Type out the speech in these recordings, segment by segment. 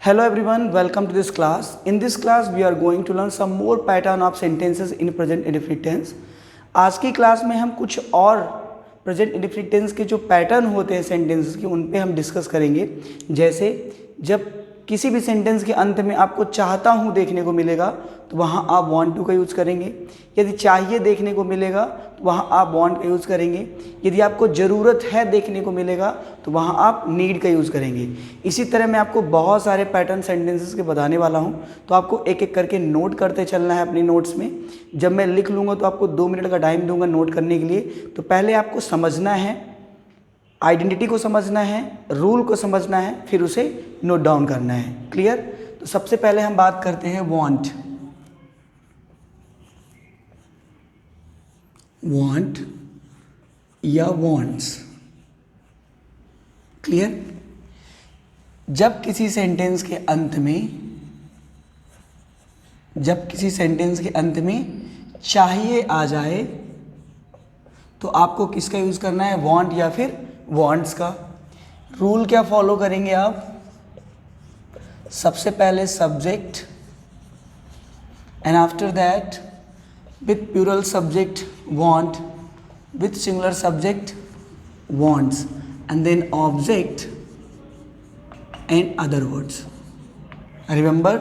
Hello everyone, welcome to this class. In this class we are going to learn some more pattern of sentences in present indefinite tense. आज की class में हम कुछ और present indefinite tense के जो pattern होते हैं सेंटेंसेस के उन पे हम डिस्कस करेंगे। जैसे जब किसी भी सेंटेंस के अंत में आपको चाहता हूँ देखने को मिलेगा तो वहाँ आप वांट टू का यूज़ करेंगे। यदि चाहिए देखने को मिलेगा तो वहाँ आप वांट का यूज़ करेंगे। यदि आपको ज़रूरत है देखने को मिलेगा तो वहाँ आप नीड का यूज़ करेंगे। इसी तरह मैं आपको बहुत सारे पैटर्न सेंटेंसेस के बताने वाला हूँ, तो आपको एक एक करके नोट करते चलना है अपनी नोट्स में। जब मैं लिख लूँगा तो आपको 2 मिनट का टाइम दूंगा नोट करने के लिए। तो पहले आपको समझना है, आइडेंटिटी को समझना है, रूल को समझना है, फिर उसे नोट डाउन करना है। क्लियर? तो सबसे पहले हम बात करते हैं वांट। वांट या वांट्स। क्लियर? जब किसी सेंटेंस के अंत में चाहिए आ जाए तो आपको किसका यूज़ करना है? वांट या फिर वांट्स का। रूल क्या फॉलो करेंगे आप? सबसे पहले subject and after that with plural subject want, with singular subject wants, and then object and other words. Remember,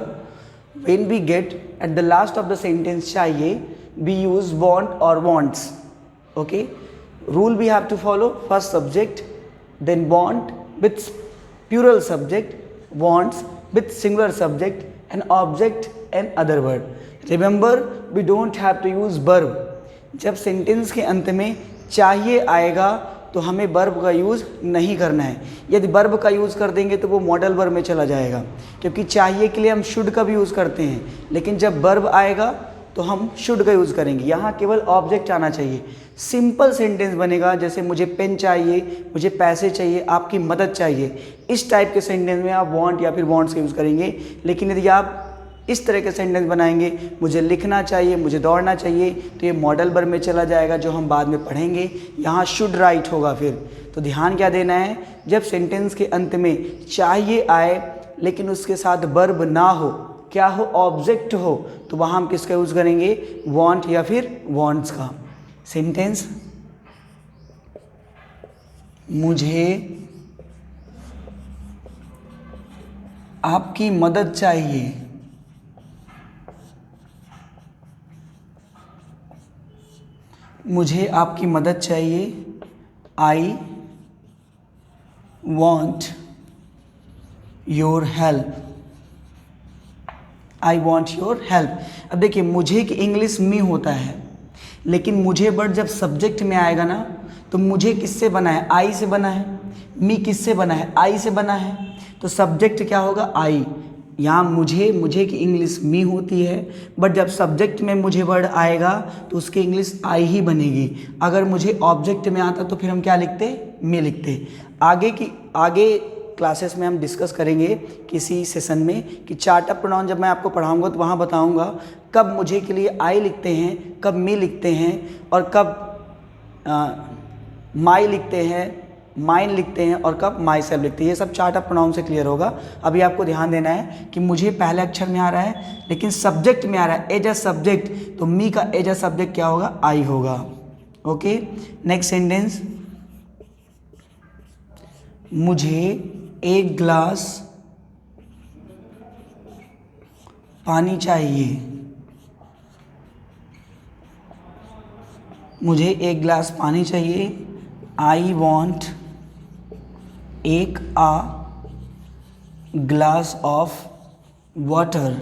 when we get at the last of the sentence चाहिए, we use want or wants. Okay? Rule we have to follow. First subject, then want with plural subject, wants with singular subject, and object and other word. Remember, we don't have to use verb. जब sentence के अंत में चाहिए आएगा तो हमें verb का use नहीं करना है। यदि वर्ब का यूज़ कर देंगे तो वो मॉडल वर्ब में चला जाएगा, क्योंकि चाहिए के लिए हम शुड का भी यूज़ करते हैं, लेकिन जब वर्ब आएगा तो हम शुड का यूज़ करेंगे। यहाँ केवल ऑब्जेक्ट आना चाहिए। सिंपल सेंटेंस बनेगा, जैसे मुझे पेन चाहिए, मुझे पैसे चाहिए, आपकी मदद चाहिए। इस टाइप के सेंटेंस में आप वांट या फिर वांट्स का यूज़ करेंगे। लेकिन यदि आप इस तरह के सेंटेंस बनाएंगे, मुझे लिखना चाहिए, मुझे दौड़ना चाहिए, तो ये मॉडल वर्ब में चला जाएगा, जो हम बाद में पढ़ेंगे। यहाँ शुड राइट होगा फिर। तो ध्यान क्या देना है, जब सेंटेंस के अंत में चाहिए आए लेकिन उसके साथ वर्ब ना हो, क्या हो? ऑब्जेक्ट हो, तो वहाँ हम किसका यूज़ करेंगे? वांट या फिर वांट्स का। सेंटेंस मुझे आपकी मदद चाहिए। मुझे आपकी मदद चाहिए। I want your help. I want your help. अब देखिए, मुझे की इंग्लिश मी होता है, लेकिन मुझे वर्ड जब सब्जेक्ट में आएगा ना, तो मुझे किससे बना है? आई से बना है। मी किससे बना है? आई से बना है। तो सब्जेक्ट क्या होगा? आई। यहाँ मुझे की इंग्लिश मी होती है, बट जब सब्जेक्ट में मुझे वर्ड आएगा तो उसकी इंग्लिश आई ही बनेगी। अगर मुझे ऑब्जेक्ट में आता तो फिर हम क्या लिखते? मी लिखते। आगे क्लासेस में हम डिस्कस करेंगे किसी सेशन में कि चार्ट ऑफ प्रोनाउन जब मैं आपको पढ़ाऊंगा तो वहाँ बताऊंगा कब मुझे के लिए आई लिखते हैं, कब मी लिखते हैं, और कब माई लिखते हैं, माइन लिखते हैं, और कब माई सेल्फ लिखते हैं। ये सब चार्ट ऑफ प्रोनाउन से क्लियर होगा। अभी आपको ध्यान देना है कि मुझे पहले अक्षर में आ रहा है, लेकिन सब्जेक्ट में आ रहा है एज अ सब्जेक्ट, तो मी का एज अ सब्जेक्ट क्या होगा? आई होगा। ओके, नेक्स्ट सेंटेंस, मुझे एक ग्लास पानी चाहिए। मुझे एक ग्लास पानी चाहिए। आई वॉन्ट एक glass of water.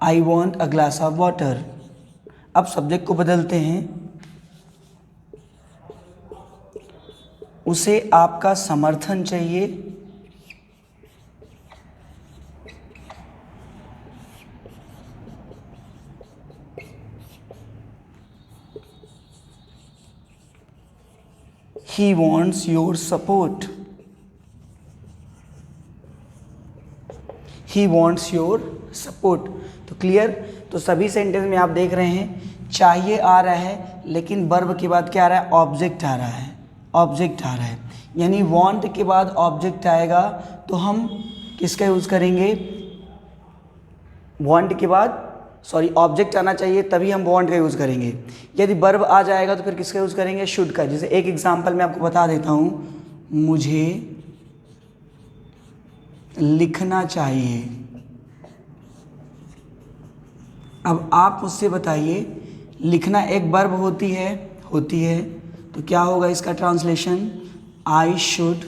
I want a glass of water. अब सब्जेक्ट को बदलते हैं। उसे आपका समर्थन चाहिए। He wants your support. He wants your support. तो क्लियर? तो सभी सेंटेंस में आप देख रहे हैं चाहिए आ रहा है, लेकिन वर्ब के बाद क्या आ रहा है? ऑब्जेक्ट आ रहा है। ऑब्जेक्ट आ रहा है, यानी वांट के बाद ऑब्जेक्ट आएगा तो हम किसका यूज़ करेंगे? वांट के बाद ऑब्जेक्ट आना चाहिए तभी हम वांट का यूज़ करेंगे। यदि वर्ब आ जाएगा तो फिर किसका यूज़ करेंगे? शुड का। जैसे एक एग्जांपल मैं आपको बता देता हूँ, मुझे लिखना चाहिए। अब आप मुझसे बताइए, लिखना एक वर्ब होती है तो क्या होगा इसका ट्रांसलेशन? I should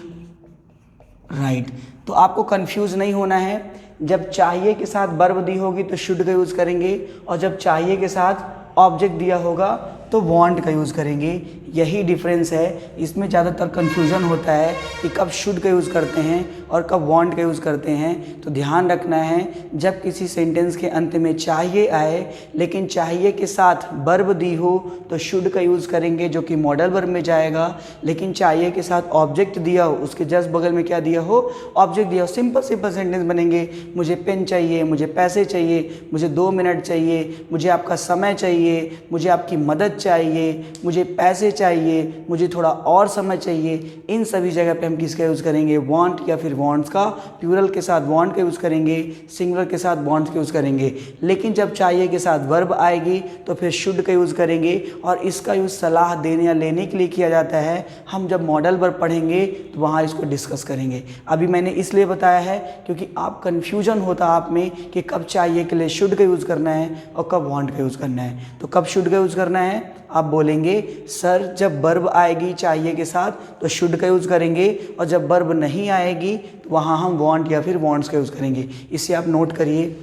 write. तो आपको कंफ्यूज नहीं होना है, जब चाहिए के साथ वर्ब दी होगी तो शुड का यूज़ करेंगे, और जब चाहिए के साथ ऑब्जेक्ट दिया होगा तो वांट का यूज़ करेंगे। यही डिफरेंस है। इसमें ज़्यादातर कन्फ्यूज़न होता है कि कब शुड का यूज़ करते हैं और कब वांट का यूज़ करते हैं। तो ध्यान रखना है, जब किसी सेंटेंस के अंत में चाहिए आए लेकिन चाहिए के साथ वर्ब दी हो तो शुड का यूज़ करेंगे, जो कि मॉडल वर्ब में जाएगा। लेकिन चाहिए के साथ ऑब्जेक्ट दिया हो, उसके जस्ट बगल में क्या दिया हो? ऑब्जेक्ट दिया हो। सिंपल सेंटेंस बनेंगे। मुझे पेन चाहिए, मुझे पैसे चाहिए, मुझे 2 मिनट चाहिए, मुझे आपका समय चाहिए, मुझे आपकी मदद चाहिए, मुझे पैसे चाहिए, मुझे थोड़ा और समय चाहिए। इन सभी जगह पे हम किसका यूज़ करेंगे? वांट या फिर वांट्स का। प्लूरल के साथ वांट का यूज़ करेंगे, सिंगुलर के साथ वांट्स का यूज़ करेंगे। लेकिन जब चाहिए के साथ वर्ब आएगी तो फिर शुड का यूज़ करेंगे, और इसका यूज़ सलाह देने या लेने के लिए किया जाता है। हम जब मॉडल वर्ब पढ़ेंगे तो वहाँ इसको डिस्कस करेंगे। अभी मैंने इसलिए बताया है क्योंकि आप कन्फ्यूजन होता आप में कि कब चाहिए के लिए शुड का यूज़ करना है और कब वांट का यूज़ करना है। तो कब शुड का यूज़ करना है? आप बोलेंगे सर जब वर्ब आएगी चाहिए के साथ तो शुड का यूज़ करेंगे, और जब वर्ब नहीं आएगी तो वहाँ हम वांट या फिर वांट्स का यूज़ करेंगे। इसे आप नोट करिए।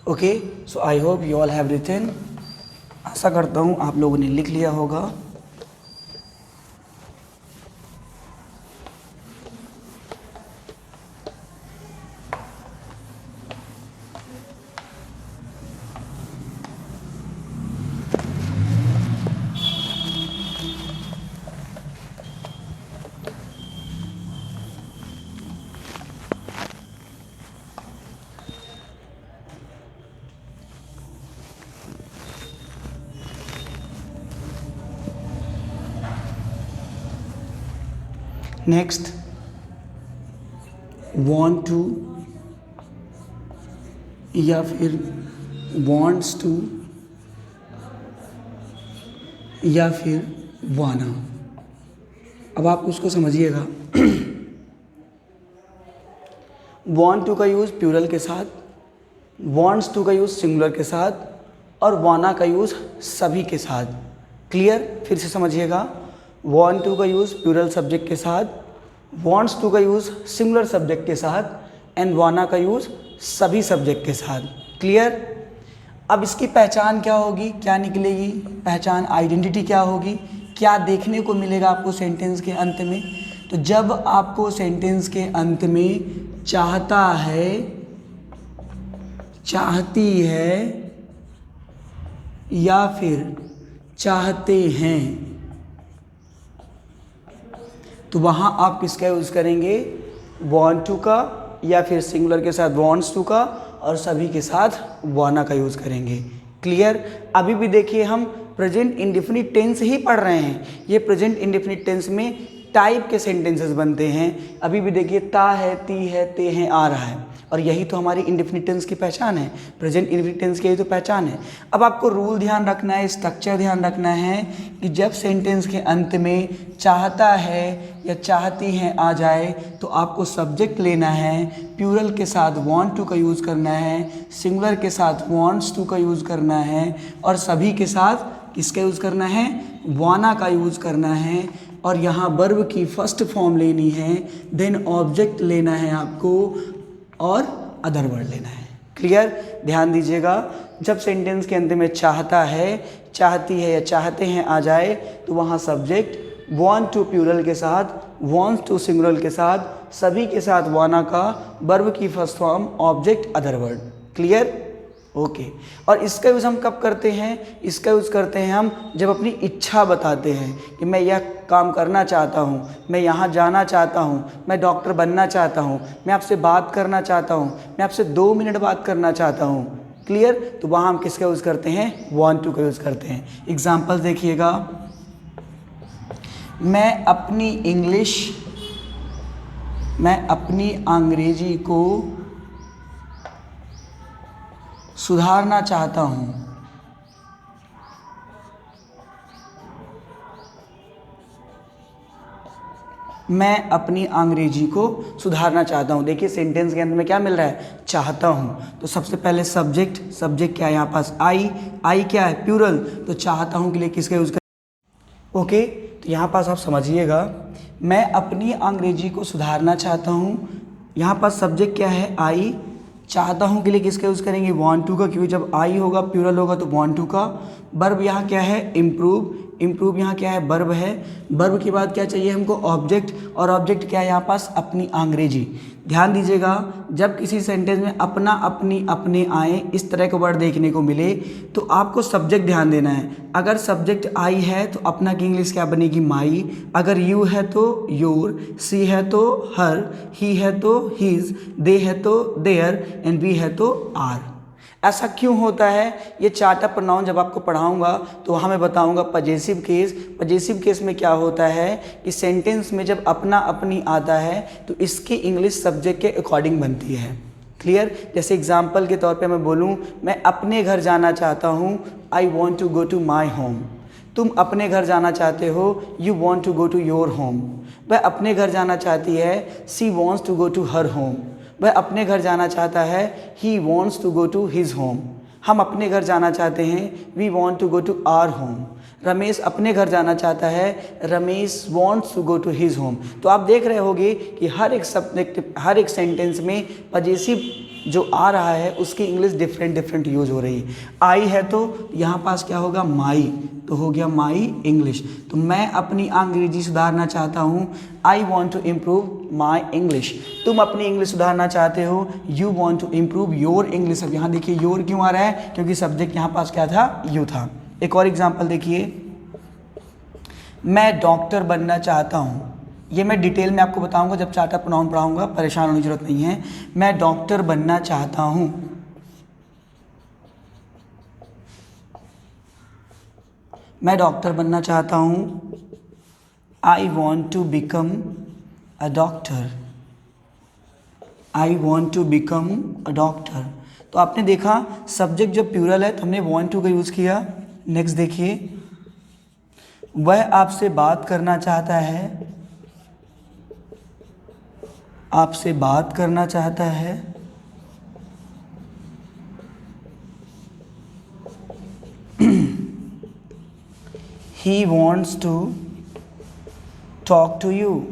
Okay, so I hope you all have written. आशा करता हूँ आप लोगों ने लिख लिया होगा। नेक्स्ट, want to या फिर wants to या फिर wanna। अब आप उसको समझिएगा। want to का यूज़ प्लूरल के साथ, wants to का यूज़ सिंगुलर के साथ, और wanna का यूज़ सभी के साथ। क्लियर? फिर से समझिएगा। want to का यूज़ प्लूरल सब्जेक्ट के साथ, wants to का यूज़ सिंगुलर सब्जेक्ट के साथ, एंड wanna का यूज़ सभी सब्जेक्ट के साथ। क्लियर? अब इसकी पहचान क्या होगी, क्या निकलेगी पहचान, आइडेंटिटी क्या होगी, क्या देखने को मिलेगा आपको सेंटेंस के अंत में? तो जब आपको सेंटेंस के अंत में चाहता है, चाहती है या फिर चाहते हैं, तो वहाँ आप किसका यूज़ करेंगे, want to का, या फिर सिंगुलर के साथ wants to का, और सभी के साथ wanna का यूज़ करेंगे। क्लियर। अभी भी देखिए हम प्रेजेंट इंडेफिनिट टेंस ही पढ़ रहे हैं। ये प्रेजेंट इंडेफिनिट टेंस में टाइप के सेंटेंसेस बनते हैं। अभी भी देखिए ता है, ती है, ते हैं, आ रहा है, और यही तो हमारी इंडेफिनिट टेंस की पहचान है। प्रेजेंट इंडेफिनिट टेंस की यही तो पहचान है। अब आपको रूल ध्यान रखना है, स्ट्रक्चर ध्यान रखना है कि जब सेंटेंस के अंत में चाहता है या चाहती हैं आ जाए तो आपको सब्जेक्ट लेना है, प्लूरल के साथ want to का यूज़ करना है, सिंगुलर के साथ wants to का यूज़ करना है, और सभी के साथ किसका यूज़ करना है, wanna का यूज़ करना है। और यहाँ वर्ब की फर्स्ट फॉर्म लेनी है, देन ऑब्जेक्ट लेना है आपको, और अदर वर्ड लेना है। क्लियर। ध्यान दीजिएगा, जब सेंटेंस के अंत में चाहता है, चाहती है या चाहते हैं आ जाए तो वहाँ सब्जेक्ट want to प्लूरल के साथ, wants to सिंगुलर के साथ, सभी के साथ wanna का, वर्ब की first form, object, other word. Clear. Okay. और इसका यूज़ हम कब करते हैं, इसका यूज़ करते हैं हम जब अपनी इच्छा बताते हैं कि मैं यह काम करना चाहता हूँ, मैं यहाँ जाना चाहता हूँ, मैं डॉक्टर बनना चाहता हूँ, मैं आपसे बात करना चाहता हूँ, मैं आपसे 2 मिनट बात करना चाहता हूँ। क्लियर। तो वहाँ हम किसका यूज़ करते हैं, want to का यूज़ करते हैं। एग्जाम्पल देखिएगा, मैं अपनी अंग्रेजी को सुधारना चाहता हूँ। मैं अपनी अंग्रेजी को सुधारना चाहता हूँ। देखिए सेंटेंस के अंत में क्या मिल रहा है, चाहता हूँ। तो सबसे पहले सब्जेक्ट क्या है यहाँ पास, आई क्या है, प्लूरल, तो चाहता हूँ के लिए किसका यूज़ कर। ओके। तो यहाँ पास आप समझिएगा, मैं अपनी अंग्रेजी को सुधारना चाहता हूँ, यहाँ पास सब्जेक्ट क्या है, आई, चाहता हूँ के लिए किसका यूज़ करेंगे, want to का, क्योंकि जब आई होगा प्लूरल होगा तो want to का। वर्ब यहाँ क्या है, इम्प्रूव यहाँ क्या है, वर्ब है। वर्ब के बाद क्या चाहिए हमको, ऑब्जेक्ट, और ऑब्जेक्ट क्या है यहाँ पास, अपनी अंग्रेजी। ध्यान दीजिएगा, जब किसी सेंटेंस में अपना, अपनी, अपने आए, इस तरह के वर्ड देखने को मिले तो आपको सब्जेक्ट ध्यान देना है। अगर सब्जेक्ट आई है तो अपना की इंग्लिश क्या बनेगी, माई। अगर यू है तो योर, सी है तो हर, ही है तो हिज, दे है तो देयर, एंड वी है तो आर। ऐसा क्यों होता है, ये चार्ट ऑफ प्रोनाउन जब आपको पढ़ाऊंगा तो वहाँ मैं बताऊंगा पजेसिव केस में क्या होता है कि सेंटेंस में जब अपना, अपनी आता है तो इसकी इंग्लिश सब्जेक्ट के अकॉर्डिंग बनती है। क्लियर। जैसे एग्जांपल के तौर पे मैं बोलूँ, मैं अपने घर जाना चाहता हूँ, I want to go to my home. तुम अपने घर जाना चाहते हो, you want to go to your home. वह अपने घर जाना चाहती है, she wants to go to her home. वह अपने घर जाना चाहता है, he wants to go to his home. हम अपने घर जाना चाहते हैं, we want to go to our home. Ramesh अपने घर जाना चाहता है, Ramesh wants to go to his home. तो आप देख रहे होंगे कि हर एक सब्जेक्ट, हर एक सेंटेंस में पजेसिव जो आ रहा है उसकी इंग्लिश डिफरेंट यूज हो रही है। आई है तो यहाँ पास क्या होगा, माई, तो हो गया माई इंग्लिश। तो मैं अपनी अंग्रेजी सुधारना चाहता हूँ, I want to improve my English. तुम अपनी इंग्लिश सुधारना चाहते हो, you want to improve your English. अब यहाँ देखिए योर क्यों आ रहा है, क्योंकि सब्जेक्ट यहाँ पास क्या था, यू था। एक और एग्जाम्पल देखिए, मैं डॉक्टर बनना चाहता हूँ। ये मैं डिटेल में आपको बताऊंगा जब चार्ट ऑफ प्रोनाउन पढ़ाऊंगा, परेशान होने की जरूरत नहीं है। मैं डॉक्टर बनना चाहता हूँ, मैं डॉक्टर बनना चाहता हूँ। I want to become a doctor, I want to become a doctor. तो आपने देखा सब्जेक्ट जब प्लूरल है तो हमने वॉन्ट टू का यूज़ किया। नेक्स्ट देखिए, वह आपसे बात करना चाहता है, आपसे बात करना चाहता है। He wants to talk to you,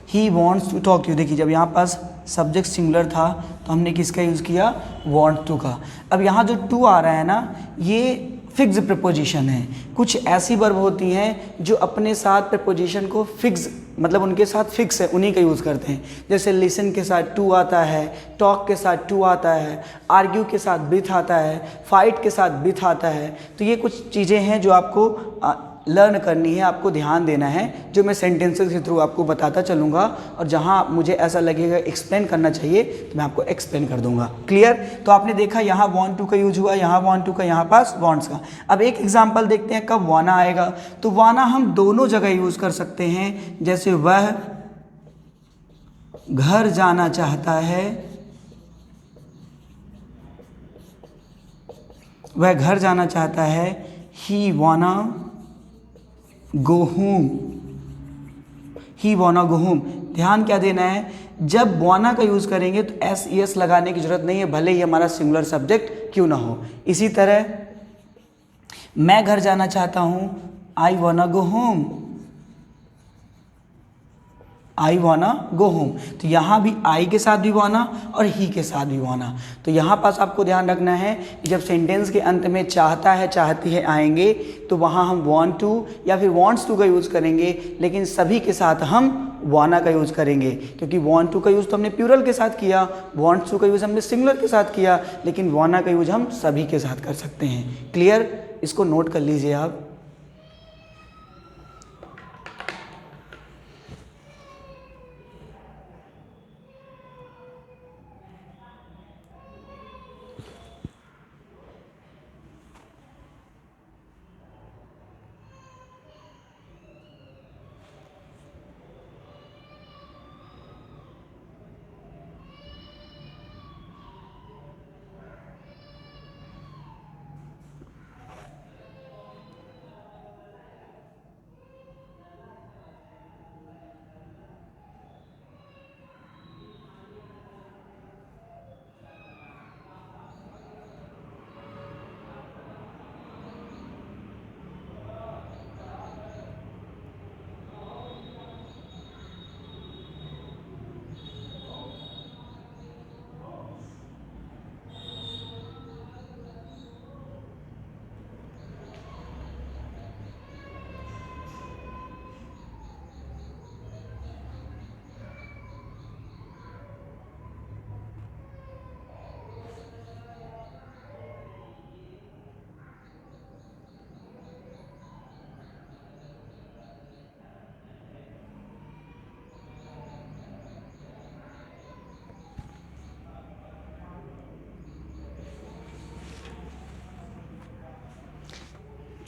he wants to talk to you। देखिए जब यहाँ पास सब्जेक्ट सिंगुलर था तो हमने किसका यूज़ किया, want to का। अब यहाँ जो to आ रहा है ना, ये फिक्स प्रीपोजिशन है। कुछ ऐसी वर्ब होती हैं जो अपने साथ प्रीपोजिशन को फिक्स मतलब उनके साथ फिक्स है, उन्हीं का यूज़ करते हैं। जैसे लिसन के साथ टू आता है, टॉक के साथ टू आता है, आर्ग्यू के साथ विथ आता है, फाइट के साथ विथ आता है। तो ये कुछ चीज़ें हैं जो आपको लर्न करनी है, आपको ध्यान देना है, जो मैं सेंटेंसेस के थ्रू आपको बताता चलूँगा, और जहाँ मुझे ऐसा लगेगा एक्सप्लेन करना चाहिए तो मैं आपको एक्सप्लेन कर दूंगा। क्लियर? तो आपने देखा यहाँ वांट टू का यूज हुआ, यहाँ वांट टू का, यहाँ पास वांट्स का। अब एक एग्जांपल देखते हैं कब वाना आएगा। तो वाना हम दोनों जगह यूज कर सकते हैं, जैसे वह घर जाना चाहता है, वह घर जाना चाहता है, ही वाना गो होम, ही वाना गो होम। ध्यान क्या देना है, जब वाना का यूज करेंगे तो एस एस लगाने की जरूरत नहीं है, भले ही हमारा सिंगुलर सब्जेक्ट क्यों ना हो। इसी तरह मैं घर जाना चाहता हूं, आई वाना गो होम, आई वाना गो होम। तो यहाँ भी आई के साथ भी वाना और ही के साथ भी वाना। तो यहाँ पास आपको ध्यान रखना है कि जब सेंटेंस के अंत में चाहता है, चाहती है आएंगे तो वहाँ हम वांट टू या फिर वांट्स टू का यूज़ करेंगे, लेकिन सभी के साथ हम वाना का यूज़ करेंगे, क्योंकि वांट टू का यूज़ तो हमने प्लूरल के साथ किया, वांट्स टू का यूज़ हमने सिंगुलर के साथ किया, लेकिन वाना का यूज़ हम सभी के साथ कर सकते हैं। क्लियर? इसको नोट कर लीजिए आप।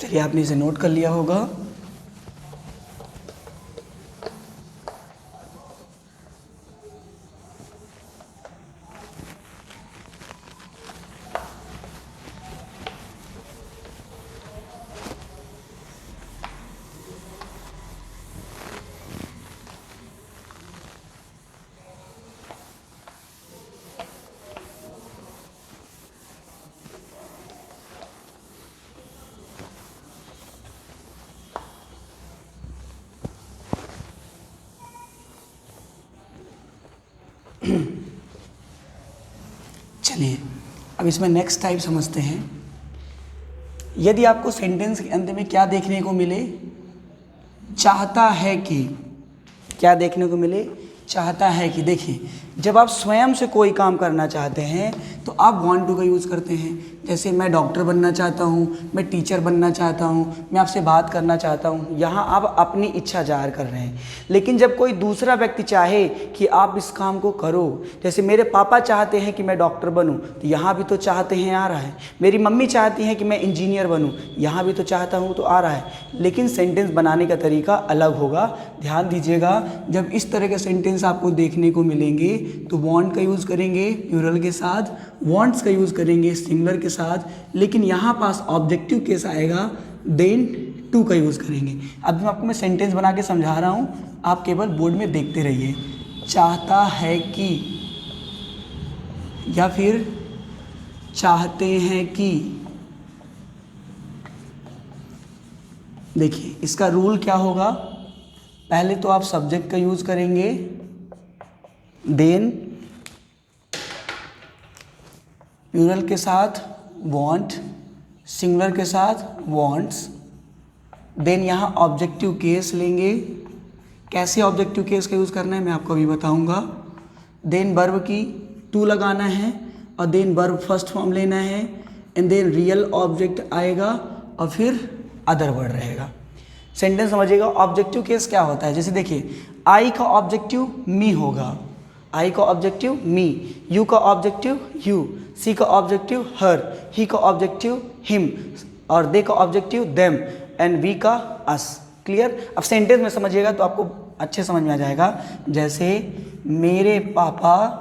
चलिए, आपने इसे नोट कर लिया होगा। चलिए, अब इसमें नेक्स्ट टाइप समझते हैं। यदि आपको सेंटेंस के अंत में क्या देखने को मिले, चाहता है कि, क्या देखने को मिले, चाहता है कि। देखिए, जब आप स्वयं से कोई काम करना चाहते हैं तो आप वांट टू का यूज़ करते हैं। जैसे मैं डॉक्टर बनना चाहता हूँ, मैं टीचर बनना चाहता हूँ, मैं आपसे बात करना चाहता हूँ, यहाँ आप अपनी इच्छा जाहिर कर रहे हैं। लेकिन जब कोई दूसरा व्यक्ति चाहे कि आप इस काम को करो, जैसे मेरे पापा चाहते हैं कि मैं डॉक्टर बनूँ, तो यहाँ भी तो चाहते हैं आ रहा है। मेरी मम्मी चाहती हैं कि मैं इंजीनियर बनूँ, यहाँ भी तो चाहता हूँ तो आ रहा है। लेकिन सेंटेंस बनाने का तरीका अलग होगा। ध्यान दीजिएगा, जब इस तरह के सेंटेंस आपको देखने को मिलेंगे तो वांट का यूज़ करेंगे प्लूरल के साथ, वांट्स का यूज़ करेंगे सिंगुलर के साथ, लेकिन यहाँ पास ऑब्जेक्टिव केस आएगा, देन टू का यूज़ करेंगे। अब आपको मैं सेंटेंस बना के समझा रहा हूँ, आप केवल बोर्ड में देखते रहिए। चाहता है कि, या फिर चाहते हैं कि। देखिए, इसका रूल क्या होगा, पहले तो आप सब्जेक्ट का यूज़ करेंगे, देन प्लूरल के साथ वांट, सिंगुलर के साथ वांट्स, देन यहाँ ऑब्जेक्टिव केस लेंगे, कैसे ऑब्जेक्टिव केस का यूज़ करना है मैं आपको अभी बताऊंगा। देन वर्ब की टू लगाना है और देन वर्ब फर्स्ट फॉर्म लेना है एंड देन रियल ऑब्जेक्ट आएगा और फिर अदर वर्ड रहेगा। सेंटेंस समझिएगा। ऑब्जेक्टिव केस क्या होता है, जैसे देखिए आई का ऑब्जेक्टिव मी होगा, आई का ऑब्जेक्टिव मी, यू का ऑब्जेक्टिव यू, सी का ऑब्जेक्टिव हर, ही का ऑब्जेक्टिव हिम और दे का ऑब्जेक्टिव देम एंड वी का अस। क्लियर। अब सेंटेंस में समझिएगा तो आपको अच्छे समझ में आ जाएगा। जैसे मेरे पापा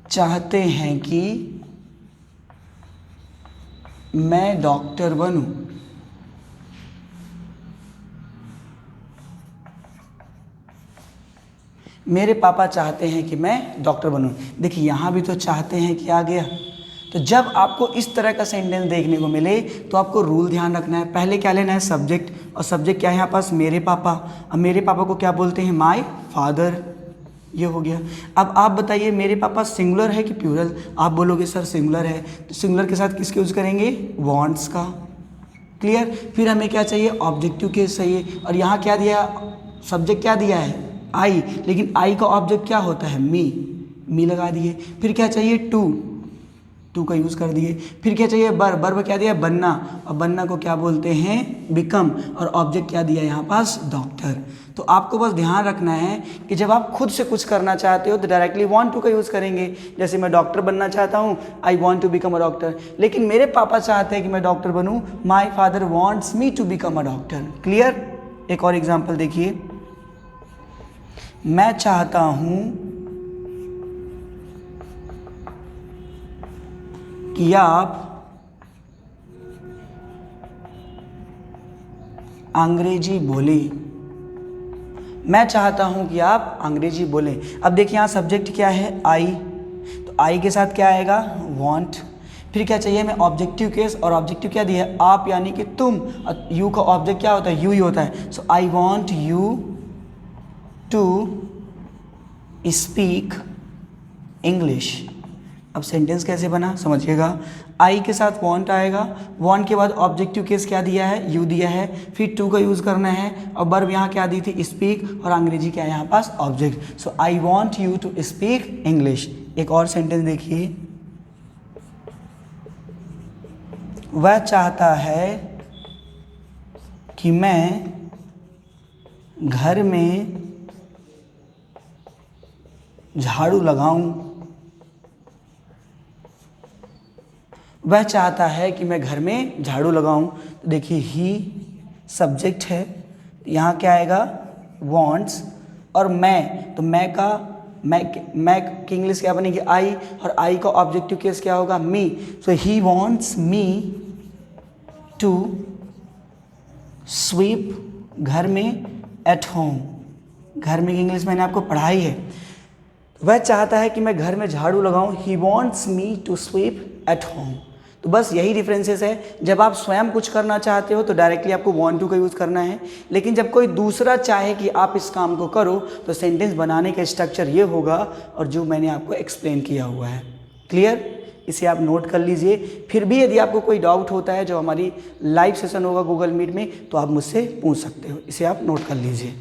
चाहते हैं कि मैं डॉक्टर बनूं। मेरे पापा चाहते हैं कि मैं डॉक्टर बनूं। देखिए यहाँ भी तो चाहते हैं कि आ गया। तो जब आपको इस तरह का सेंटेंस देखने को मिले तो आपको रूल ध्यान रखना है। पहले क्या लेना है, सब्जेक्ट, और सब्जेक्ट क्या है यहाँ पास, मेरे पापा। अब मेरे पापा को क्या बोलते हैं, माय फादर, ये हो गया। अब आप बताइए मेरे पापा सिंगुलर है कि प्लूरल। आप बोलोगे सर सिंगुलर है, तो सिंगुलर के साथ किसके यूज़ करेंगे, वांट्स का। क्लियर। फिर हमें क्या चाहिए, ऑब्जेक्टिव केस चाहिए। और यहाँ क्या दिया, सब्जेक्ट क्या दिया है, आई, लेकिन आई का ऑब्जेक्ट क्या होता है, मी लगा दिए। फिर क्या चाहिए, टू का यूज़ कर दिए। फिर क्या चाहिए, वर्ब क्या दिया, बनना, और बनना को क्या बोलते हैं, बिकम, और ऑब्जेक्ट क्या दिया यहाँ पास, डॉक्टर। तो आपको बस ध्यान रखना है कि जब आप खुद से कुछ करना चाहते हो तो डायरेक्टली वांट टू का यूज़ करेंगे। जैसे मैं डॉक्टर बनना चाहता हूँ, I want to become a doctor. लेकिन मेरे पापा चाहते हैं कि मैं डॉक्टर बनूँ, my father wants me to become a doctor. Clear. एक और एग्जाम्पल देखिए, मैं चाहता हूँ कि आप अंग्रेजी बोले। मैं चाहता हूं कि आप अंग्रेजी बोलें। अब देखिए यहाँ सब्जेक्ट क्या है, आई, तो आई के साथ क्या आएगा, वांट। फिर क्या चाहिए हमें, ऑब्जेक्टिव केस, और ऑब्जेक्टिव क्या दिया है, आप यानी कि तुम, और यू का ऑब्जेक्ट क्या होता है, यू ही होता है। So I want you to speak English. अब सेंटेंस कैसे बना समझिएगा। आई के साथ वांट आएगा, वांट के बाद ऑब्जेक्टिव केस क्या दिया है, यू दिया है, फिर टू का यूज़ करना है, और वर्ब यहाँ क्या दी थी, स्पीक, और अंग्रेजी क्या है यहाँ पास, object. So I want you to speak English. एक और सेंटेंस देखिए, वह चाहता है कि मैं घर में झाड़ू लगाऊं। वह चाहता है कि मैं घर में झाड़ू लगाऊं। तो देखिए ही सब्जेक्ट है, यहाँ क्या आएगा, वांट्स, और मैं, तो मैं की इंग्लिश क्या बनेगी, आई, और आई का ऑब्जेक्टिव केस क्या होगा, me. So he wants me to sweep, घर में, एट होम। घर में की इंग्लिश मैंने आपको पढ़ाई है। वह चाहता है कि मैं घर में झाड़ू लगाऊं, he wants me to sweep at home. तो बस यही डिफरेंसेस है। जब आप स्वयं कुछ करना चाहते हो तो डायरेक्टली आपको वांट टू का यूज़ करना है, लेकिन जब कोई दूसरा चाहे कि आप इस काम को करो तो सेंटेंस बनाने का स्ट्रक्चर ये होगा, और जो मैंने आपको एक्सप्लेन किया हुआ है। क्लियर। इसे आप नोट कर लीजिए। फिर भी यदि आपको कोई डाउट होता है, जो हमारी लाइव सेशन होगा गूगल मीट में, तो आप मुझसे पूछ सकते हो। इसे आप नोट कर लीजिए।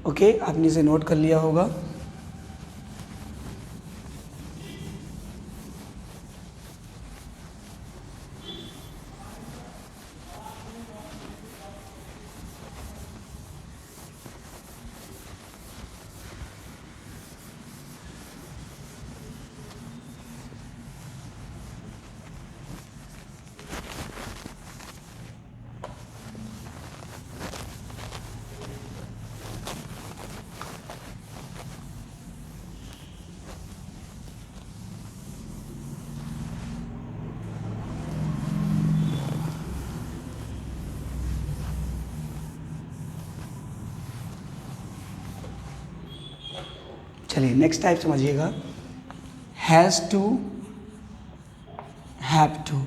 ओके, आपने इसे नोट कर लिया होगा। चलिए नेक्स्ट टाइप समझिएगा, has to, have to.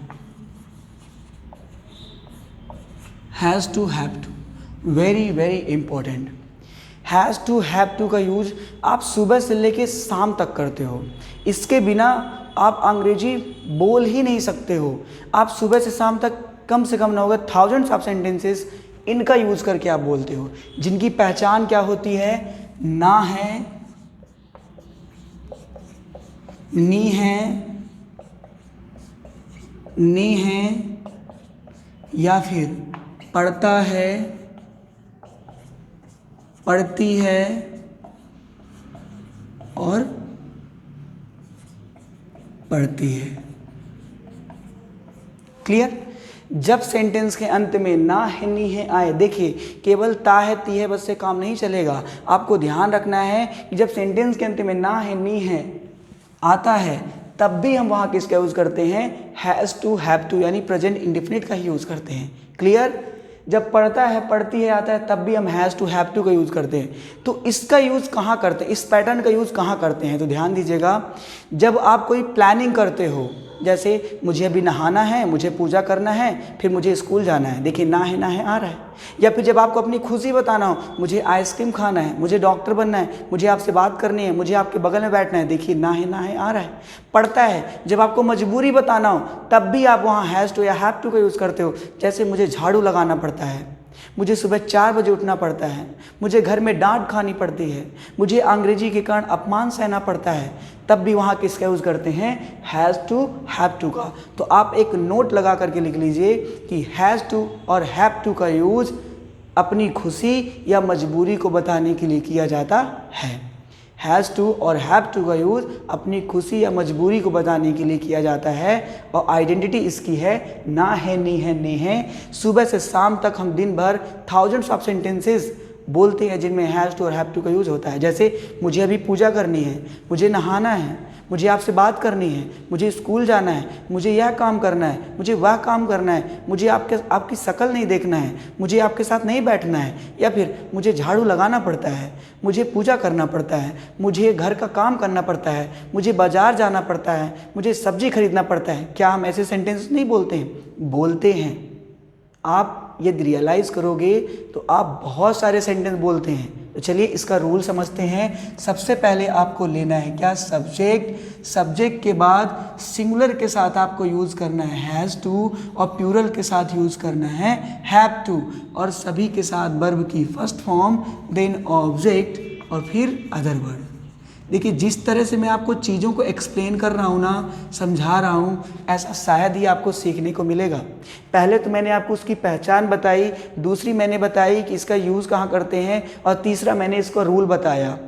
Has to, have to, very very important. Has to, have to का यूज आप सुबह से लेके शाम तक करते हो। इसके बिना आप अंग्रेजी बोल ही नहीं सकते हो। आप सुबह से शाम तक कम से कम ना होगा थाउजेंड्स ऑफ सेंटेंसेस इनका यूज़ करके आप बोलते हो, जिनकी पहचान क्या होती है, ना है, नी है, नी है, या फिर पढ़ता है, पढ़ती है और पढ़ती है। क्लियर? जब सेंटेंस के अंत में ना है, नी है आए, देखिए केवल ता है, ती है बस से काम नहीं चलेगा। आपको ध्यान रखना है कि जब सेंटेंस के अंत में ना है, नी है आता है, तब भी हम वहाँ किसका यूज़ करते हैं, हैज़ टू, हैव टू, यानी प्रेजेंट इंडेफिनिट का ही यूज़ करते हैं। क्लियर? जब पढ़ता है, पढ़ती है आता है, तब भी हम हैज़ टू, हैव टू का यूज़ करते हैं। तो इसका यूज़ कहाँ करते हैं, इस पैटर्न का यूज़ कहाँ करते हैं, तो ध्यान दीजिएगा, जब आप कोई प्लानिंग करते हो, जैसे मुझे अभी नहाना है, मुझे पूजा करना है, फिर मुझे स्कूल जाना है, देखिए ना है आ रहा है। या फिर जब आपको अपनी खुशी बताना हो, मुझे आइसक्रीम खाना है, मुझे डॉक्टर बनना है, मुझे आपसे बात करनी है, मुझे आपके बगल में बैठना है, देखिए ना है आ रहा है। पढ़ता है, जब आपको मजबूरी बताना हो, तब भी आप वहाँ हैज़ टू या हैव टू का यूज़ करते हो। जैसे मुझे झाड़ू लगाना पड़ता है, मुझे सुबह 4 बजे उठना पड़ता है, मुझे घर में डांट खानी पड़ती है, मुझे अंग्रेजी के कारण अपमान सहना पड़ता है, तब भी वहाँ किसका यूज़ करते हैं, हैज़ टू, हैव टू का। तो आप एक नोट लगा करके लिख लीजिए कि हैज़ टू और हैव टू का यूज़ अपनी खुशी या मजबूरी को बताने के लिए किया जाता है। हैज़ टू और हैव टू का यूज़ अपनी खुशी या मजबूरी को बताने के लिए किया जाता है, और आइडेंटिटी इसकी है ना है, नी है, ने है। सुबह से शाम तक हम दिन भर थाउजेंड्स ऑफ सेंटेंसेस बोलते हैं जिनमें हैज़ टू और हैव टू का यूज़ होता है। जैसे मुझे अभी पूजा करनी है, मुझे नहाना है, मुझे आपसे बात करनी है, मुझे स्कूल जाना है, मुझे यह काम करना है, मुझे वह काम करना है, मुझे आपकी शक्ल नहीं देखना है, मुझे आपके साथ नहीं बैठना है, या फिर मुझे झाड़ू लगाना पड़ता है, मुझे पूजा करना पड़ता है, मुझे घर का काम करना पड़ता है, मुझे बाजार जाना पड़ता है, मुझे सब्जी खरीदना पड़ता है। क्या हम ऐसे सेंटेंस नहीं बोलते हैं? बोलते हैं। आप यदि रियलाइज़ करोगे तो आप बहुत सारे सेंटेंस बोलते हैं। तो चलिए इसका रूल समझते हैं। सबसे पहले आपको लेना है क्या, सब्जेक्ट। सब्जेक्ट के बाद सिंगुलर के साथ आपको यूज़ करना है हैज़ टू, और प्लूरल के साथ यूज़ करना है हैव टू, और सभी के साथ वर्ब की फर्स्ट फॉर्म, देन ऑब्जेक्ट, और फिर अदर वर्ड। देखिए जिस तरह से मैं आपको चीज़ों को एक्सप्लेन कर रहा हूँ ना, समझा रहा हूँ, ऐसा शायद ही आपको सीखने को मिलेगा। पहले तो मैंने आपको उसकी पहचान बताई, दूसरी मैंने बताई कि इसका यूज़ कहाँ करते हैं, और तीसरा मैंने इसका रूल बताया,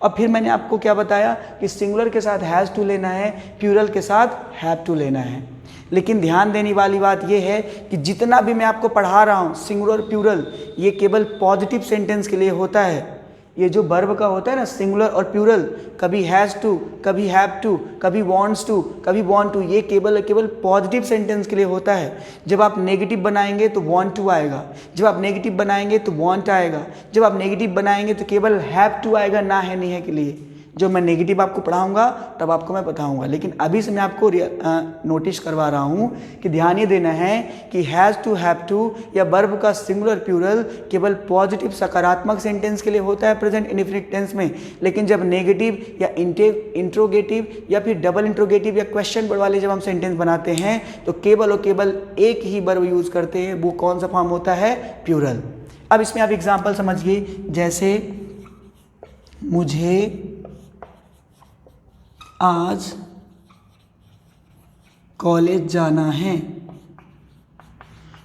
और फिर मैंने आपको क्या बताया कि सिंगुलर के साथ हैज़ टू लेना है, प्लूरल के साथ हैव टू लेना है। लेकिन ध्यान देने वाली बात यह है कि जितना भी मैं आपको पढ़ा रहा हूँ सिंगुलर प्लूरल, ये केवल पॉजिटिव सेंटेंस के लिए होता है। ये जो वर्ब का होता है ना, सिंगुलर और प्लूरल, कभी हैज़ टू, कभी हैव टू, कभी वांट्स टू, कभी वांट टू, ये केवल पॉजिटिव सेंटेंस के लिए होता है। जब आप नेगेटिव बनाएंगे तो वांट टू आएगा, जब आप नेगेटिव बनाएंगे तो वांट आएगा, जब आप नेगेटिव बनाएंगे तो केवल हैव टू आएगा, ना है, नहीं है के लिए। जो मैं नेगेटिव आपको पढ़ाऊंगा तब आपको मैं बताऊंगा, लेकिन अभी से मैं आपको नोटिस करवा रहा हूं कि ध्यान ये देना है कि हैज़ टू, हैव टू या वर्ब का सिंगुलर प्लूरल केवल पॉजिटिव सकारात्मक सेंटेंस के लिए होता है प्रेजेंट इंडेफिनिट टेंस में। लेकिन जब नेगेटिव या इंट्रोगेटिव या फिर डबल इंट्रोगेटिव या क्वेश्चन वर्ड वाले जब हम सेंटेंस बनाते हैं तो केवल और केवल एक ही वर्ब यूज़ करते हैं। वो कौन सा फॉर्म होता है? प्लूरल। अब इसमें आप एग्जाम्पल समझिए, जैसे मुझे आज कॉलेज जाना है।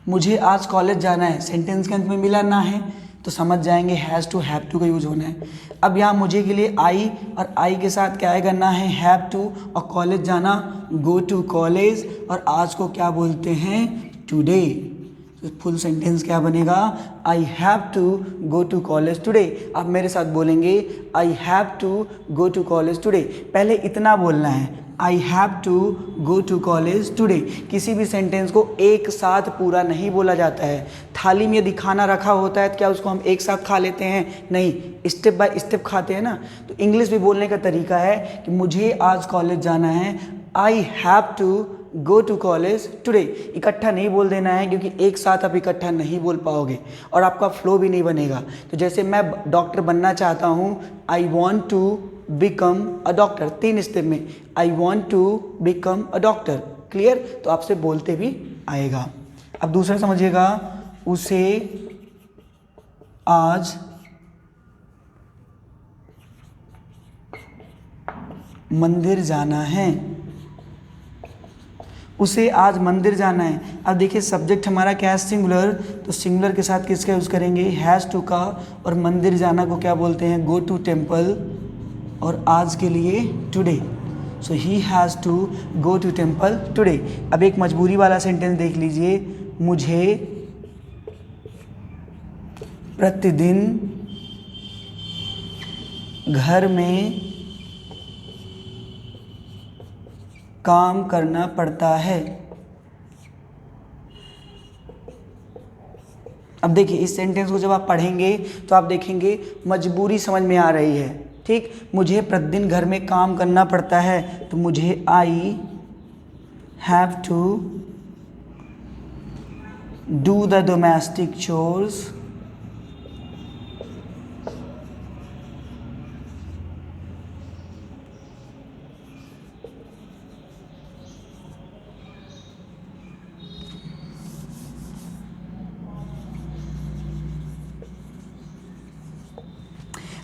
मुझे आज कॉलेज जाना है, सेंटेंस के अंत में मिला ना है तो समझ जाएंगे हैज़ टू हैव टू का यूज होना है। अब यहाँ मुझे के लिए आई और आई के साथ क्या करना है, हैव टू, और कॉलेज जाना गो टू कॉलेज, और आज को क्या बोलते हैं, टुडे। तो फुल सेंटेंस क्या बनेगा, I have to go to college today. आप मेरे साथ बोलेंगे I have to go to college today. पहले इतना बोलना है, I have to go to college today. किसी भी सेंटेंस को एक साथ पूरा नहीं बोला जाता है। थाली में यदि खाना रखा होता है तो क्या उसको हम एक साथ खा लेते हैं, नहीं, स्टेप बाय स्टेप खाते हैं ना। तो इंग्लिश भी बोलने का तरीका है कि मुझे आज कॉलेज जाना है, I have to go to college today. इकट्ठा नहीं बोल देना है क्योंकि एक साथ आप इकट्ठा नहीं बोल पाओगे और आपका फ्लो भी नहीं बनेगा। तो जैसे मैं डॉक्टर बनना चाहता हूँ, I want to become a doctor, 3 step में, I want to become a doctor. Clear? तो आपसे बोलते भी आएगा। अब दूसरा समझिएगा, उसे आज मंदिर जाना है। उसे आज मंदिर जाना है। अब देखिए सब्जेक्ट हमारा क्या है, सिंगुलर, तो सिंगुलर के साथ किसका यूज़ करेंगे, हैज़ टू का, और मंदिर जाना को क्या बोलते हैं, गो टू टेम्पल, और आज के लिए today. So he has to go to temple today. अब एक मजबूरी वाला सेंटेंस देख लीजिए, मुझे प्रतिदिन घर में काम करना पड़ता है। अब देखिए इस सेंटेंस को जब आप पढ़ेंगे तो आप देखेंगे मजबूरी समझ में आ रही है। ठीक, मुझे प्रतिदिन घर में काम करना पड़ता है, तो मुझे I have to do the domestic chores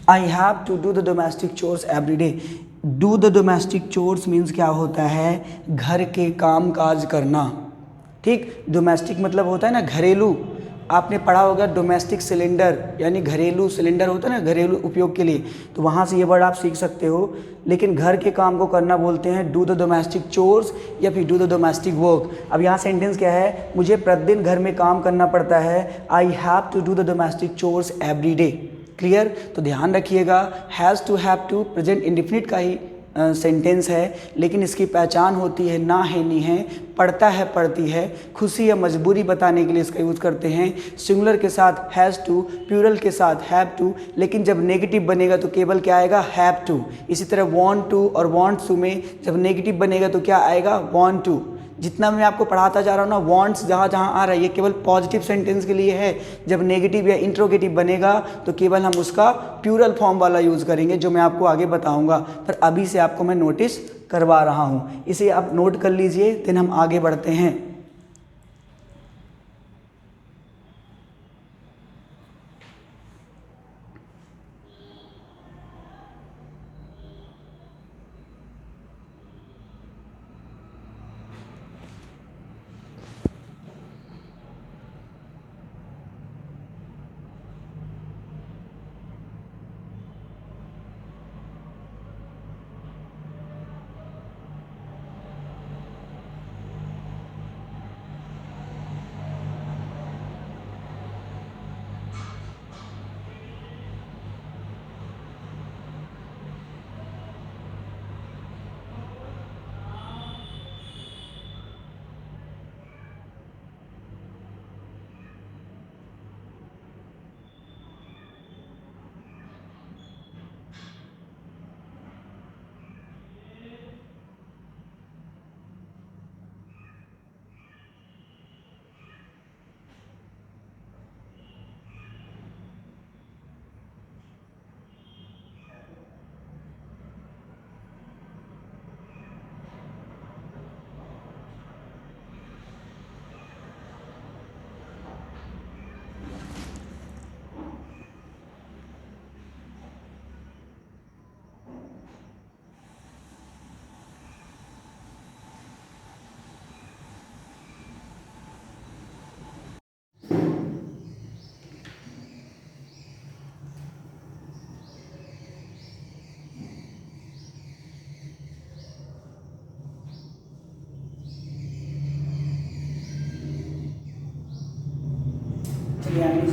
I have to do the domestic chores every day. Do the domestic chores means क्या होता है, घर के काम काज करना। ठीक, डोमेस्टिक मतलब होता है ना घरेलू। आपने पढ़ा होगा डोमेस्टिक सिलेंडर, यानी घरेलू सिलेंडर होता है ना घरेलू उपयोग के लिए, तो वहाँ से ये वर्ड आप सीख सकते हो। लेकिन घर के काम को करना बोलते हैं डू द डोमेस्टिक चोर्स या फिर डू द डोमेस्टिक वर्क। अब यहाँ सेंटेंस क्या है, मुझे प्रतिदिन घर में काम करना पड़ता है, I have to do the domestic chores every day. Clear? तो ध्यान रखिएगा, has to have to present indefinite का ही सेंटेंस है, लेकिन इसकी पहचान होती है ना है नी है, पढ़ता है पढ़ती है, खुशी या मजबूरी बताने के लिए इसका यूज़ करते हैं। सिंगुलर के साथ हैज़ टू, प्लूरल के साथ हैव टू, लेकिन जब नेगेटिव बनेगा तो केवल क्या आएगा, हैव टू। इसी तरह वांट टू और वांट्स टू में जब नेगेटिव बनेगा तो क्या आएगा, वांट टू। जितना मैं आपको पढ़ाता जा रहा हूँ ना, वांट्स जहाँ जहाँ आ रहा है ये केवल पॉजिटिव सेंटेंस के लिए है। जब नेगेटिव या इंट्रोगेटिव बनेगा तो केवल हम उसका प्लूरल फॉर्म वाला यूज़ करेंगे, जो मैं आपको आगे बताऊंगा। पर अभी से आपको मैं नोटिस करवा रहा हूँ, इसे आप नोट कर लीजिए, देन हम आगे बढ़ते हैं।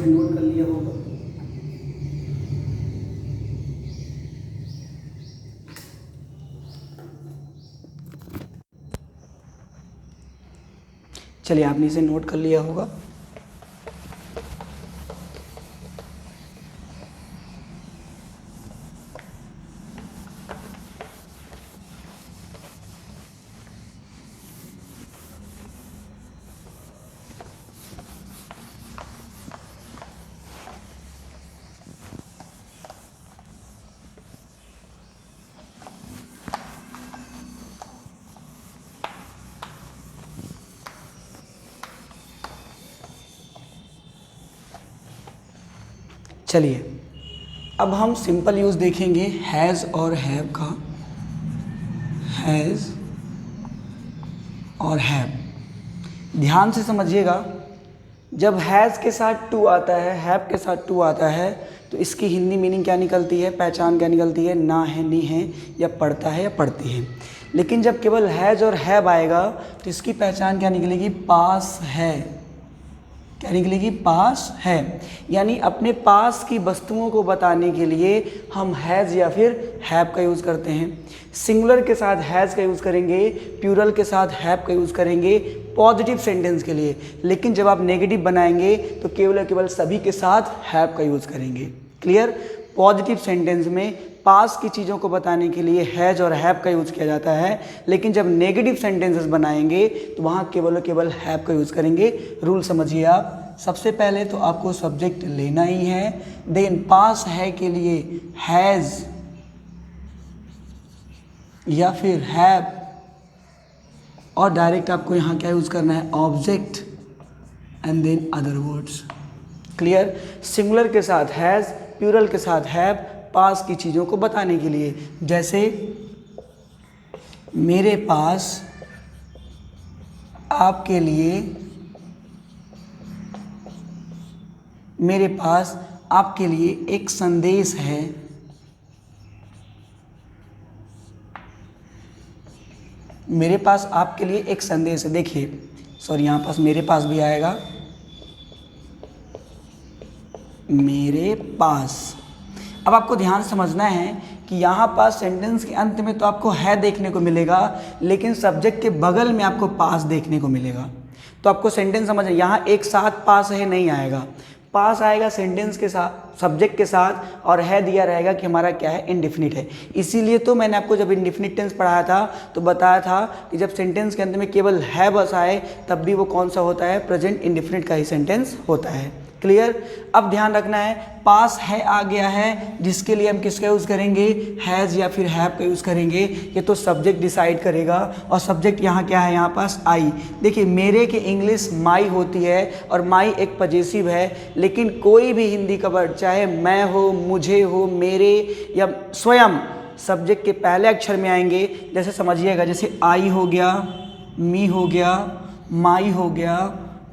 से नोट कर लिया होगा। चलिए, आपने इसे नोट कर लिया होगा। चलिए, अब हम सिंपल यूज़ देखेंगे हैज़ और हैव का। हैज़ और हैव, ध्यान से समझिएगा। जब हैज़ के साथ टू आता है, हैव के साथ टू आता है, तो इसकी हिंदी मीनिंग क्या निकलती है, पहचान क्या निकलती है, ना है, नहीं है, या पढ़ता है या पढ़ती है। लेकिन जब केवल हैज़ और हैव आएगा तो इसकी पहचान क्या निकलेगी, पास है। क्या निकलेगी, पास है। यानी अपने पास की वस्तुओं को बताने के लिए हम हैज़ या फिर हैव का यूज़ करते हैं। सिंगुलर के साथ हैज़ का यूज़ करेंगे, प्लूरल के साथ हैव का यूज़ करेंगे पॉजिटिव सेंटेंस के लिए। लेकिन जब आप नेगेटिव बनाएंगे तो केवल सभी के साथ हैव का यूज़ करेंगे। क्लियर। पॉजिटिव सेंटेंस में पास की चीज़ों को बताने के लिए हैज़ और हैव का यूज़ किया जाता है, लेकिन जब नेगेटिव सेंटेंसेस बनाएंगे तो वहाँ केवल हैव का यूज़ करेंगे। रूल समझिए आप। सबसे पहले तो आपको सब्जेक्ट लेना ही है, देन पास है के लिए हैज़ या फिर हैव, और डायरेक्ट आपको यहाँ क्या यूज़ करना है, object and then other words. Clear. Singular के साथ हैज़, प्लूरल के साथ हैव, पास की चीज़ों को बताने के लिए। जैसे मेरे पास आपके लिए, मेरे पास आपके लिए एक संदेश है। मेरे पास आपके लिए एक संदेश है। देखिए, सॉरी, यहाँ पास मेरे पास भी आएगा, मेरे पास। अब आपको ध्यान समझना है कि यहाँ पास सेंटेंस के अंत में तो आपको है देखने को मिलेगा, लेकिन सब्जेक्ट के बगल में आपको पास देखने को मिलेगा। तो आपको सेंटेंस समझ, यहाँ एक साथ पास है नहीं आएगा, पास आएगा सेंटेंस के साथ, सब्जेक्ट के साथ, और है दिया रहेगा कि हमारा क्या है, इंडेफिनिट है। इसीलिए तो मैंने आपको जब इंडेफिनिट टेंस पढ़ाया था तो बताया था कि जब सेंटेंस के अंत में केवल है बस आए तब भी वो कौन सा होता है, प्रेजेंट इंडेफिनिट का ही सेंटेंस होता है। क्लियर। अब ध्यान रखना है, पास है आ गया है, जिसके लिए हम किसका यूज़ करेंगे, हैज़ या फिर हैव का यूज़ करेंगे। ये तो सब्जेक्ट डिसाइड करेगा, और सब्जेक्ट यहाँ क्या है, यहाँ पास आई। देखिए, मेरे की इंग्लिश माई होती है और माई एक पजेसिव है, लेकिन कोई भी हिंदी का वर्ड, चाहे मैं हो, मुझे हो, मेरे या स्वयं, सब्जेक्ट के पहले अक्षर में आएंगे। जैसे समझिएगा, जैसे आई हो गया, मी हो गया, माई हो गया,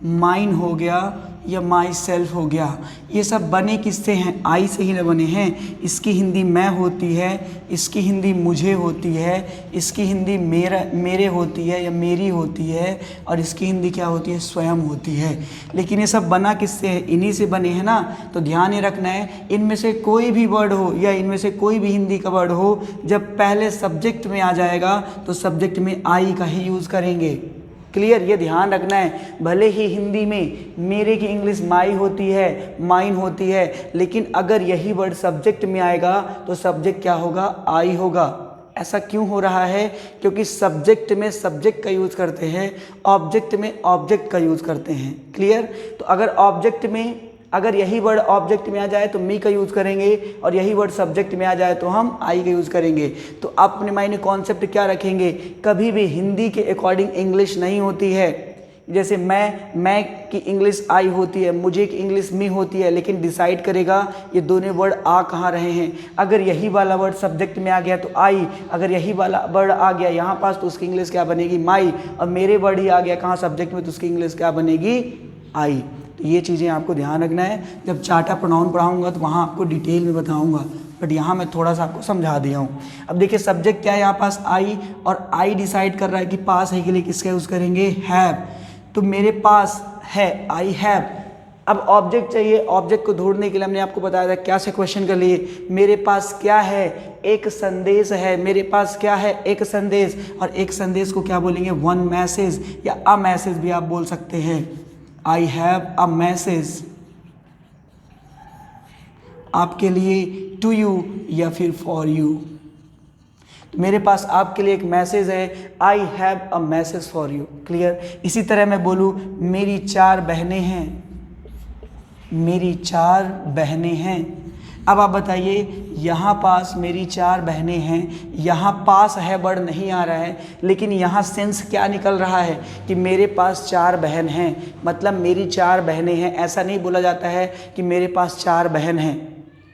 माइन हो गया, या माई सेल्फ हो गया। ये सब बने किससे हैं, आई से ही बने हैं। इसकी हिंदी मैं होती है, इसकी हिंदी मुझे होती है, इसकी हिंदी मेरे होती है या मेरी होती है, और इसकी हिंदी क्या होती है, स्वयं होती है। लेकिन ये सब बना किससे है, इन्हीं से बने हैं ना। तो ध्यान ये रखना है, इनमें से कोई भी वर्ड हो या इनमें से कोई भी हिंदी का वर्ड हो, जब पहले सब्जेक्ट में आ जाएगा तो सब्जेक्ट में आई का ही यूज़ करेंगे। क्लियर। ये ध्यान रखना है, भले ही हिंदी में मेरे की इंग्लिश माई होती है, माइन होती है, लेकिन अगर यही वर्ड सब्जेक्ट में आएगा तो सब्जेक्ट क्या होगा, आई होगा। ऐसा क्यों हो रहा है, क्योंकि सब्जेक्ट में सब्जेक्ट का यूज़ करते हैं, ऑब्जेक्ट में ऑब्जेक्ट का यूज़ करते हैं। क्लियर। तो अगर ऑब्जेक्ट में, अगर यही वर्ड ऑब्जेक्ट में आ जाए तो मी का यूज़ करेंगे, और यही वर्ड सब्जेक्ट में आ जाए तो हम आई का यूज़ करेंगे। तो आप अपने माइंड में कॉन्सेप्ट क्या रखेंगे, कभी भी हिंदी के अकॉर्डिंग इंग्लिश नहीं होती है। जैसे मैं की इंग्लिश आई होती है, मुझे की इंग्लिश मी होती है, लेकिन डिसाइड करेगा ये दोनों वर्ड आ कहाँ रहे हैं। अगर यही वाला वर्ड सब्जेक्ट में आ गया तो आई, अगर यही वाला वर्ड आ गया यहाँ पास तो उसकी इंग्लिश क्या बनेगी, माई, और मेरे वर्ड ही आ गया कहाँ, सब्जेक्ट में, तो उसकी इंग्लिश क्या बनेगी, आई। तो ये चीज़ें आपको ध्यान रखना है। जब चार्टा प्रोनाउन पढ़ाऊंगा तो वहाँ आपको डिटेल में बताऊंगा, बट यहाँ मैं थोड़ा सा आपको समझा दिया हूँ। अब देखिए, सब्जेक्ट क्या है यहाँ पास, आई, और आई डिसाइड कर रहा है कि पास है के लिए किसका यूज़ करेंगे, हैव। तो मेरे पास है, आई हैव, अब ऑब्जेक्ट चाहिए, ऑब्जेक्ट को ढूंढने के लिए हमने आपको बताया था क्या से क्वेश्चन कर लिए, मेरे पास क्या है, एक संदेश है, मेरे पास क्या है, एक संदेश, और एक संदेश को क्या बोलेंगे, वन मैसेज या अ मैसेज भी आप बोल सकते हैं। आई हैव अ मैसेज आपके लिए, टू यू या फिर फॉर यू। तो मेरे पास आपके लिए एक मैसेज है, I have a message for you. Clear. इसी तरह मैं बोलूँ मेरी 4 बहनें हैं, मेरी 4 बहनें हैं। अब आप बताइए यहाँ पास मेरी 4 बहनें हैं, यहाँ पास है वर्ड नहीं आ रहा है, लेकिन यहाँ सेंस क्या निकल रहा है कि मेरे पास 4 बहन हैं, मतलब मेरी 4 बहनें हैं। ऐसा नहीं बोला जाता है कि मेरे पास 4 बहन हैं।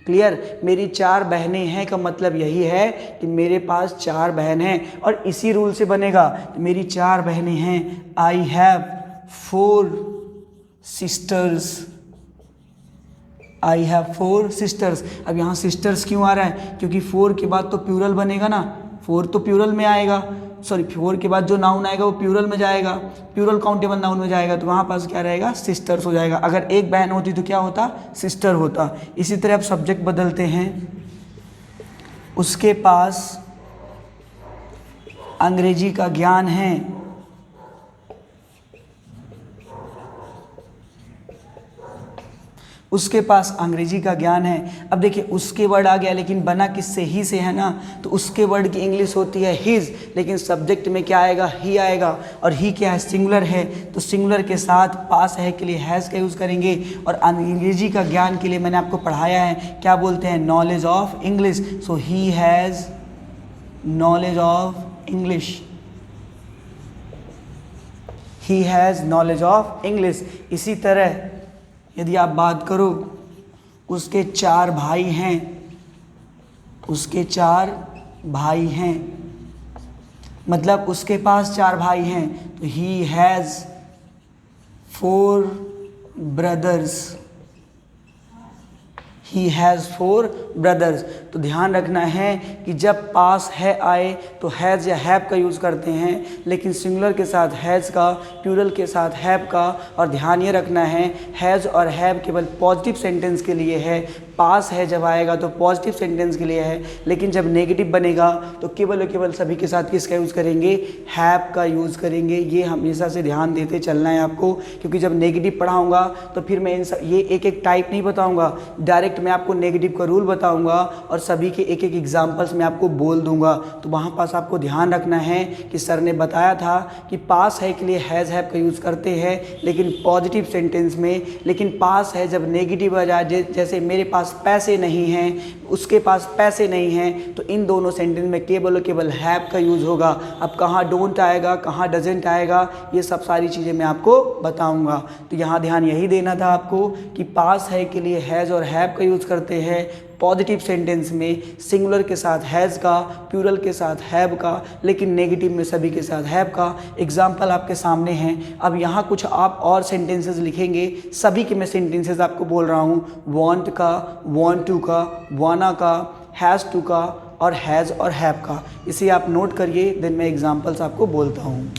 क्लियर। मेरी 4 बहनें हैं का मतलब यही है कि मेरे पास 4 बहन हैं, और इसी रूल से बनेगा। तो मेरी 4 बहनें हैं, I have 4 sisters, I have 4 sisters. अब यहाँ सिस्टर्स क्यों आ रहा है, क्योंकि 4 के बाद तो प्यूरल बनेगा ना, 4 तो प्यूरल में आएगा, सॉरी 4 के बाद जो नाउन आएगा वो प्यूरल में जाएगा, प्यूरल काउंटेबल नाउन में जाएगा, तो वहाँ पास क्या रहेगा, सिस्टर्स हो जाएगा। अगर एक बहन होती तो क्या होता, सिस्टर होता। इसी तरह अब सब्जेक्ट बदलते हैं, उसके पास अंग्रेजी का ज्ञान है, उसके पास अंग्रेजी का ज्ञान है। अब देखिए उसके वर्ड आ गया, लेकिन बना किससे, ही से है ना, तो उसके वर्ड की इंग्लिश होती है हिज, लेकिन सब्जेक्ट में क्या आएगा, ही आएगा, और ही क्या है, सिंगुलर है, तो सिंगुलर के साथ पास है के लिए हैज़ का यूज़ करेंगे। और अंग्रेजी का ज्ञान के लिए मैंने आपको पढ़ाया है, क्या बोलते हैं, knowledge of English. So he has knowledge of English, he has knowledge of English. इसी तरह यदि आप बात करो, उसके 4 भाई हैं, उसके 4 भाई हैं, मतलब उसके पास 4 भाई हैं, तो he has 4 brothers, he has 4 brothers. तो ध्यान रखना है कि जब पास है आए तो हैज़ या हैव का यूज़ करते हैं, लेकिन सिंगुलर के साथ हैज़ का, प्लूरल के साथ हैव का। और ध्यान ये रखना है हैज़ और हैव केवल पॉजिटिव सेंटेंस के लिए है, पास है जब आएगा तो पॉजिटिव सेंटेंस के लिए है, लेकिन जब नेगेटिव बनेगा तो केवल और केवल सभी के साथ किसका यूज़ करेंगे, हैव का यूज़ करेंगे। ये हमेशा से ध्यान देते चलना है आपको, क्योंकि जब नेगेटिव पढ़ाऊँगा तो फिर मैं ये एक एक टाइप नहीं बताऊँगा, डायरेक्ट मैं आपको नेगेटिव का रूल बताऊँगा और सभी के एक एक एग्जाम्पल्स मैं आपको बोल दूंगा। तो वहाँ पास आपको ध्यान रखना है कि सर ने बताया था कि पास है के लिए हैज़ हैव का यूज़ करते हैं, लेकिन पॉजिटिव सेंटेंस में, लेकिन पास है जब नेगेटिव आ जाए, जैसे मेरे पास पैसे नहीं हैं, उसके पास पैसे नहीं हैं, तो इन दोनों सेंटेंस में केवल और केवल हैव का यूज़ होगा। अब कहाँ डोंट आएगा, कहाँ डजेंट आएगा, ये सब सारी चीज़ें मैं आपको बताऊंगा। तो यहाँ ध्यान यही देना था आपको कि पास है के लिए हैज़ और हैव का यूज़ करते हैं पॉजिटिव सेंटेंस में, सिंगुलर के साथ हैज़ का, प्लूरल के साथ हैव का, लेकिन नेगेटिव में सभी के साथ हैव का। एग्जाम्पल आपके सामने हैं। अब यहाँ कुछ आप और सेंटेंसेस लिखेंगे, सभी के मैं सेंटेंसेस आपको बोल रहा हूँ, वांट का, वांट टू का, वाना का, हैज़ टू का और हैज़ और हैव का। इसे आप नोट करिए, देन मैं एग्जाम्पल्स आपको बोलता हूँ।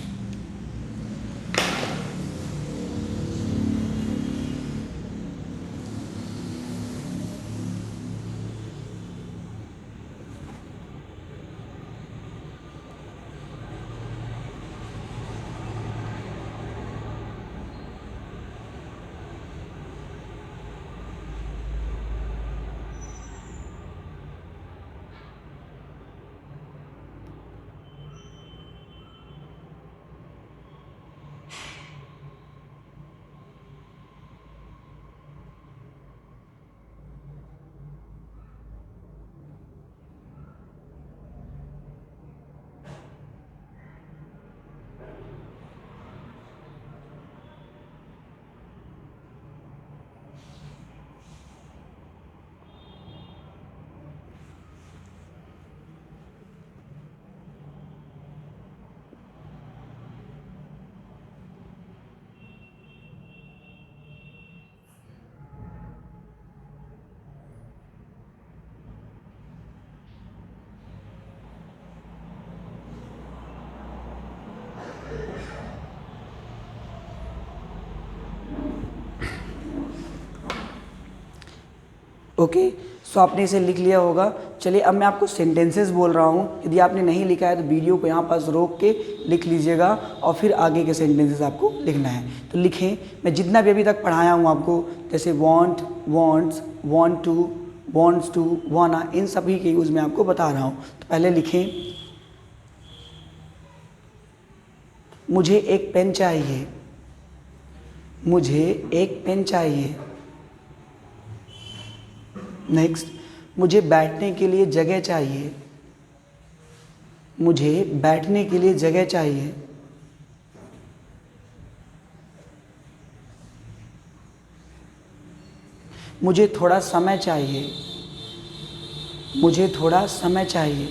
ओके, सो आपने इसे लिख लिया होगा। चलिए अब मैं आपको सेंटेंसेस बोल रहा हूँ, यदि आपने नहीं लिखा है तो वीडियो को यहाँ पास रोक के लिख लीजिएगा और फिर आगे के सेंटेंसेस आपको लिखना है। तो लिखें, मैं जितना भी अभी तक पढ़ाया हूँ आपको, जैसे want, wants, want to, wants to, wanna, इन सभी के यूज़ मैं आपको बता रहा हूँ। तो पहले लिखें, मुझे एक पेन चाहिए, मुझे एक पेन चाहिए। नेक्स्ट, मुझे बैठने के लिए जगह चाहिए, मुझे बैठने के लिए जगह चाहिए। मुझे थोड़ा समय चाहिए, मुझे थोड़ा समय चाहिए।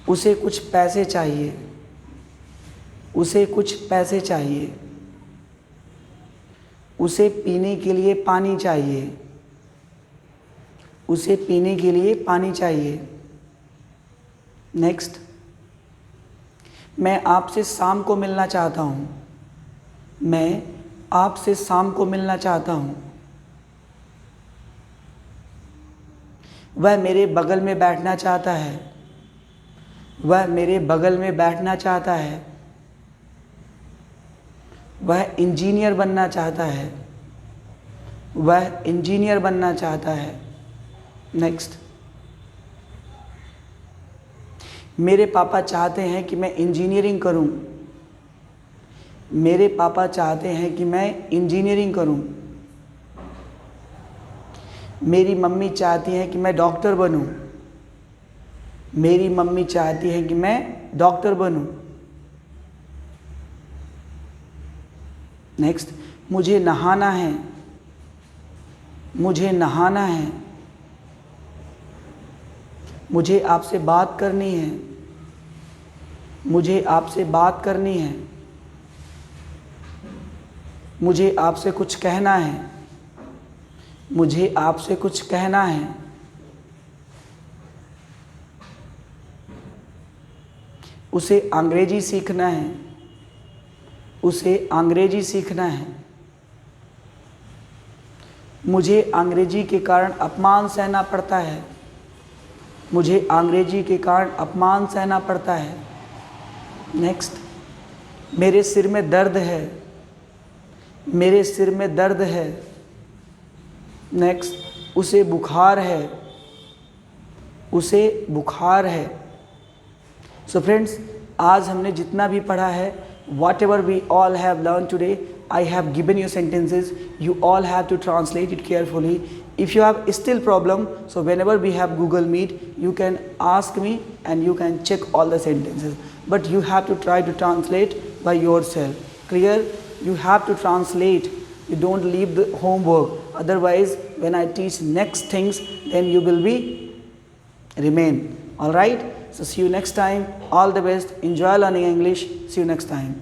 उसे कुछ पैसे चाहिए, उसे कुछ पैसे चाहिए। उसे पीने के लिए पानी चाहिए, उसे पीने के लिए पानी चाहिए। नेक्स्ट, मैं आपसे शाम को मिलना चाहता हूँ, मैं आपसे शाम को मिलना चाहता हूँ। वह मेरे बगल में बैठना चाहता है, वह मेरे बगल में बैठना चाहता है। वह इंजीनियर बनना चाहता है, वह इंजीनियर बनना चाहता है। नेक्स्ट, मेरे पापा चाहते हैं कि मैं इंजीनियरिंग करूं, मेरे पापा चाहते हैं कि मैं इंजीनियरिंग करूं। मेरी मम्मी चाहती है कि मैं डॉक्टर बनूं, मेरी मम्मी चाहती है कि मैं डॉक्टर बनूं। नेक्स्ट, मुझे नहाना है, मुझे नहाना है। मुझे आपसे बात करनी है, मुझे आपसे बात करनी है। मुझे आपसे कुछ कहना है, मुझे आपसे कुछ कहना है। उसे अंग्रेजी सीखना है, उसे अंग्रेजी सीखना है। मुझे अंग्रेजी के कारण अपमान सहना पड़ता है, मुझे अंग्रेजी के कारण अपमान सहना पड़ता है। नेक्स्ट, मेरे सिर में दर्द है, मेरे सिर में दर्द है। नेक्स्ट, उसे बुखार है, उसे बुखार है। सो फ्रेंड्स, आज हमने जितना भी पढ़ा है, whatever we all have learned today, I have given you sentences. You all have to translate it carefully. If you have still problem, so whenever we have Google Meet, you can ask me and you can check all the sentences. But you have to try to translate by yourself. Clear? You have to translate. You don't leave the homework. Otherwise, when I teach next things, then you will be remain. All right? So see you next time. All the best. Enjoy learning English. See you next time.